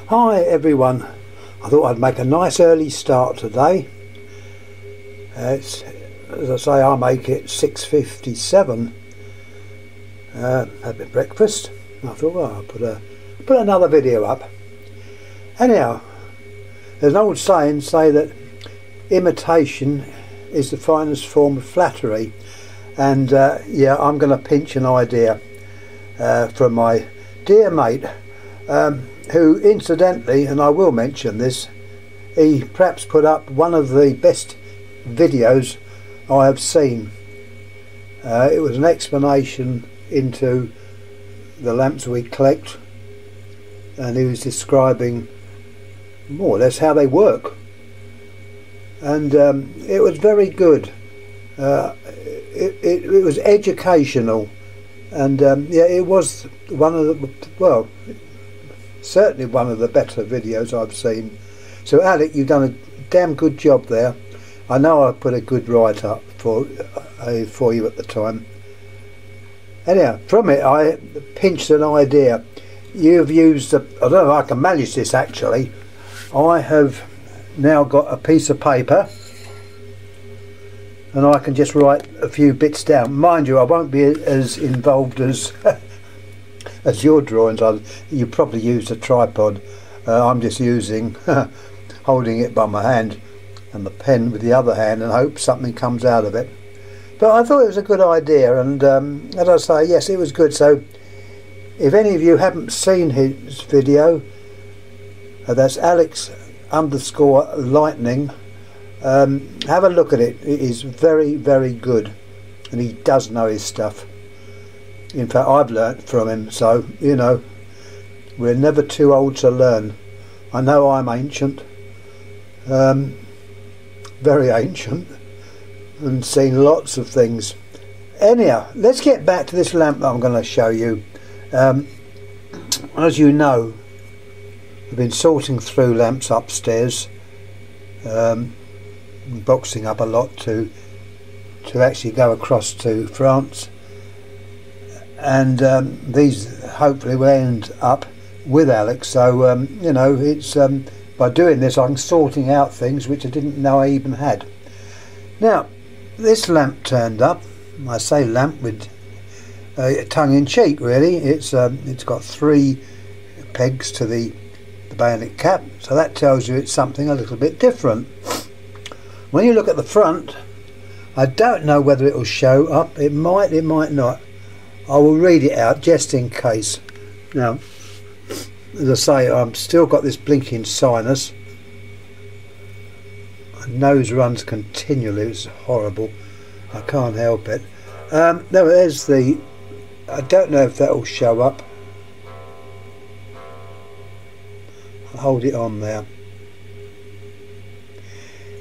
Hi everyone, I thought I'd make a nice early start today. As I say, I make it 6:57. Had my breakfast. I thought, well, I'll put another video up. Anyhow, there's an old saying that imitation is the finest form of flattery, and yeah, I'm going to pinch an idea from my dear mate, who incidentally, and I will mention this, he perhaps put up one of the best videos I have seen. It was an explanation into the lamps we collect, and he was describing more or less how they work, and it was very good. It was educational, and yeah, it was one of the, well, certainly one of the better videos I've seen. So Alec, you've done a damn good job there. I know I put a good write-up for you at the time. Anyhow, from it I pinched an idea. You've used I don't know if I can manage this actually. I have now got a piece of paper and I can just write a few bits down. Mind you, I won't be as involved as as your drawings. You probably used a tripod. I'm just using holding it by my hand and the pen with the other hand and hope something comes out of it. But I thought it was a good idea, and as I say, yes, it was good. So if any of you haven't seen his video, that's Alex_lightning, have a look at it. It is very, very good, and he does know his stuff. In fact, I've learnt from him, so you know, we're never too old to learn. I know I'm ancient, very ancient, and seen lots of things. Anyhow, let's get back to this lamp that I'm going to show you. As you know, I've been sorting through lamps upstairs, boxing up a lot to actually go across to France, and these hopefully will end up with Alex. So you know, it's by doing this I'm sorting out things which I didn't know I even had. Now this lamp turned up. I say lamp with tongue-in-cheek really. It's got 3 pegs to the bayonet cap, so that tells you it's something a little bit different. When you look at the front, I don't know whether it will show up. It might not. I will read it out just in case. Now, as I say, I've still got this blinking sinus. My nose runs continually. It's horrible. I can't help it. There's the, I don't know if that will show up. I'll hold it on there.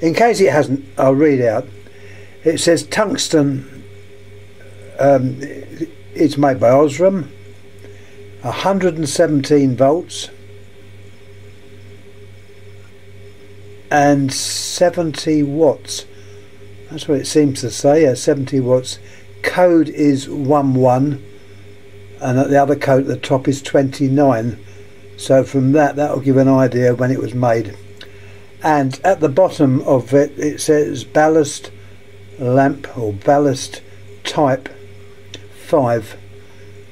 In case it hasn't, I'll read out. It says tungsten, it's made by Osram, 117 volts and 70 watts. That's what it seems to say, 70 watts. Code is 11, and the other code at the top is 29. So from that will give an idea when it was made. And at the bottom of it, it says Ballast Lamp, or Ballast Type 5.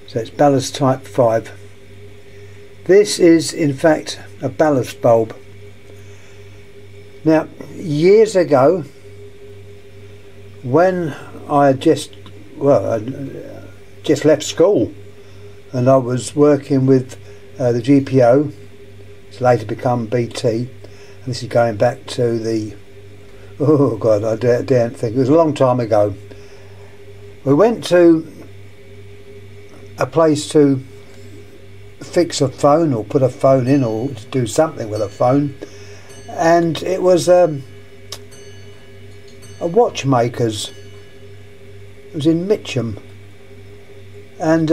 So it's Ballast Type 5. This is in fact a ballast bulb. Now, years ago, when I had just left school and I was working with the GPO, it's later become BT, and this is going back to the, oh god, I daren't think, it was a long time ago. We went to a place to fix a phone or put a phone in or to do something with a phone, and it was a watchmaker's. It was in Mitcham, and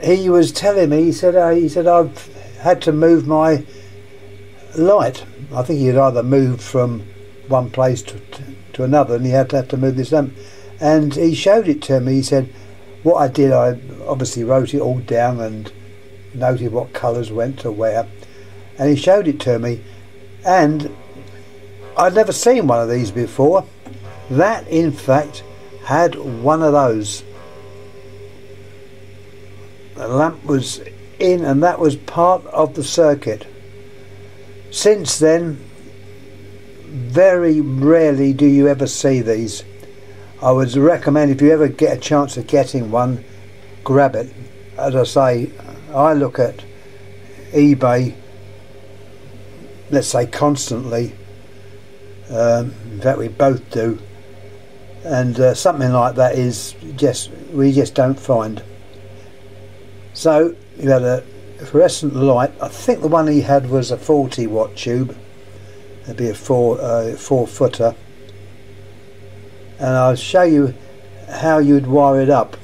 he was telling me, he said I've had to move my light. I think he had either moved from one place to another, and he had to move this lamp, and he showed it to me. He said what I did, I obviously wrote it all down and noted what colours went to where, and he showed it to me, and I'd never seen one of these before. That in fact had one of those. The lamp was in, and that was part of the circuit. Since then, very rarely do you ever see these. I would recommend, if you ever get a chance of getting one, grab it. As I say, I look at eBay, let's say constantly. In fact, we both do, and something like that is we just don't find. So you had a fluorescent light. I think the one he had was a 40 watt tube. It'd be a 4-footer, and I'll show you how you'd wire it up.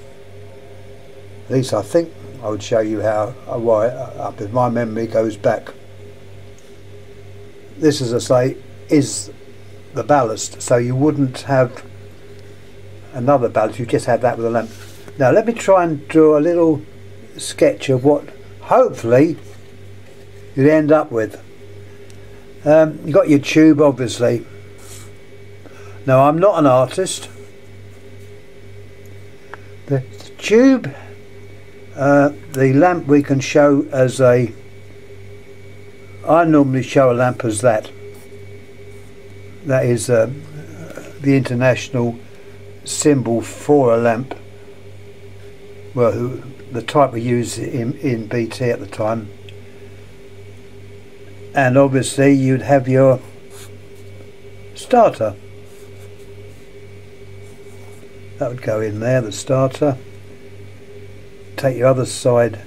At least I think I would show you how I wire it up, if my memory goes back. This, as I say, is the ballast, so you wouldn't have another ballast, you just have that with a lamp. Now let me try and draw a little sketch of what hopefully you'd end up with. You've got your tube, obviously. Now I'm not an artist. The tube, the lamp we can show as I normally show a lamp as that. That is the international symbol for a lamp. Well, the type we used in BT at the time. And obviously you'd have your starter. That would go in there, the starter. Take your other side,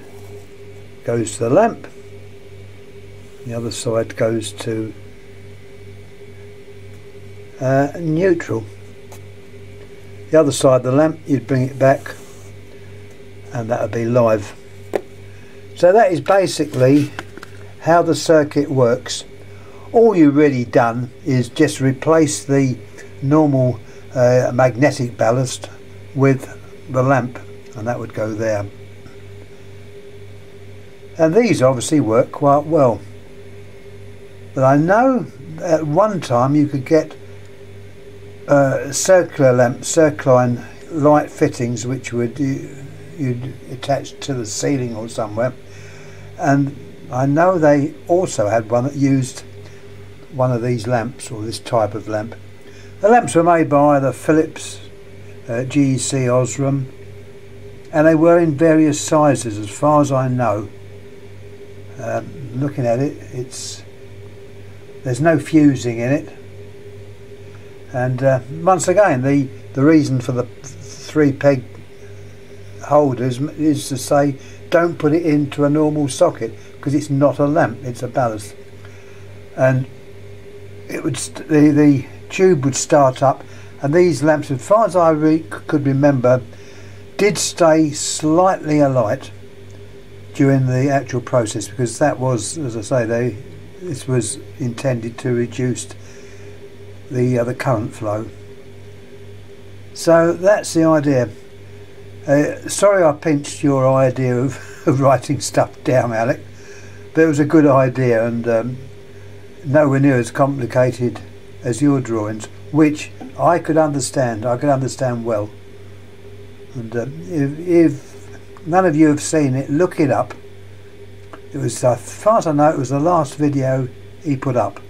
goes to the lamp. The other side goes to neutral. The other side of the lamp, you'd bring it back, and that would be live. So that is basically how the circuit works. All you've really done is just replace the normal magnetic ballast with the lamp, and that would go there. And these obviously work quite well. But I know at one time you could get circular lamp, circline light fittings, which would you'd attach to the ceiling or somewhere, and I know they also had one that used one of these lamps, or this type of lamp. The lamps were made by either Philips, GEC, Osram, and they were in various sizes as far as I know. Looking at it, there's no fusing in it, and once again the reason for the 3 peg holders is to say don't put it into a normal socket, because it's not a lamp, it's a ballast. And it would the tube would start up, and these lamps, as far as I could remember, did stay slightly alight during the actual process, because that was, as I say, this was intended to reduce the current flow. So that's the idea. Sorry I pinched your idea of writing stuff down, Alec, but it was a good idea, and nowhere near as complicated as your drawings, which I could understand. I could understand well. And if none of you have seen it, look it up. It was, as far as I know, it was the last video he put up.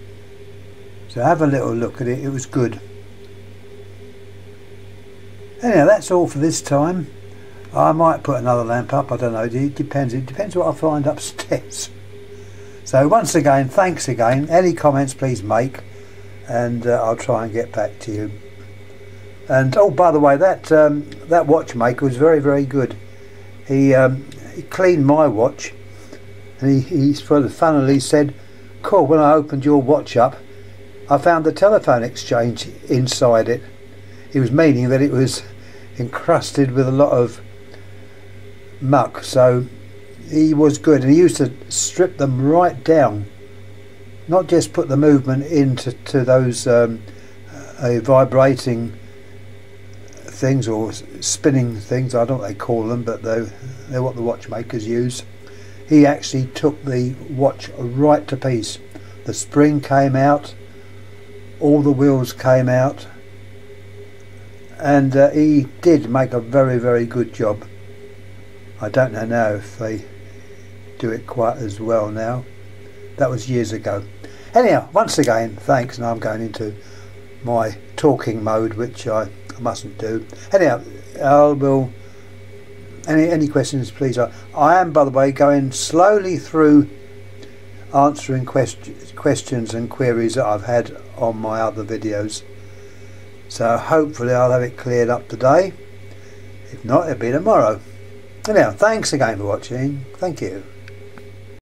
So have a little look at it. It was good. Anyhow, that's all for this time. I might put another lamp up, I don't know, it depends what I find upstairs. So once again, thanks again. Any comments please make, and I'll try and get back to you. And oh, by the way, that watchmaker was very, very good. He cleaned my watch, and he for the funnily said, "Cool, when I opened your watch up, I found the telephone exchange inside it." He was meaning that it was encrusted with a lot of muck, so he was good, and he used to strip them right down, not just put the movement into those vibrating things or spinning things, I don't know what they call them, but they're what the watchmakers use. he actually took the watch right to piece. The spring came out, all the wheels came out, and he did make a very, very good job. I don't know now if they do it quite as well now. That was years ago. Anyhow, once again, thanks, and I'm going into my talking mode, which I mustn't do. Anyhow, I will. Any questions, please? I am, by the way, going slowly through answering questions and queries that I've had on my other videos. So hopefully I'll have it cleared up today. If not, it'll be tomorrow. Anyhow, thanks again for watching. Thank you.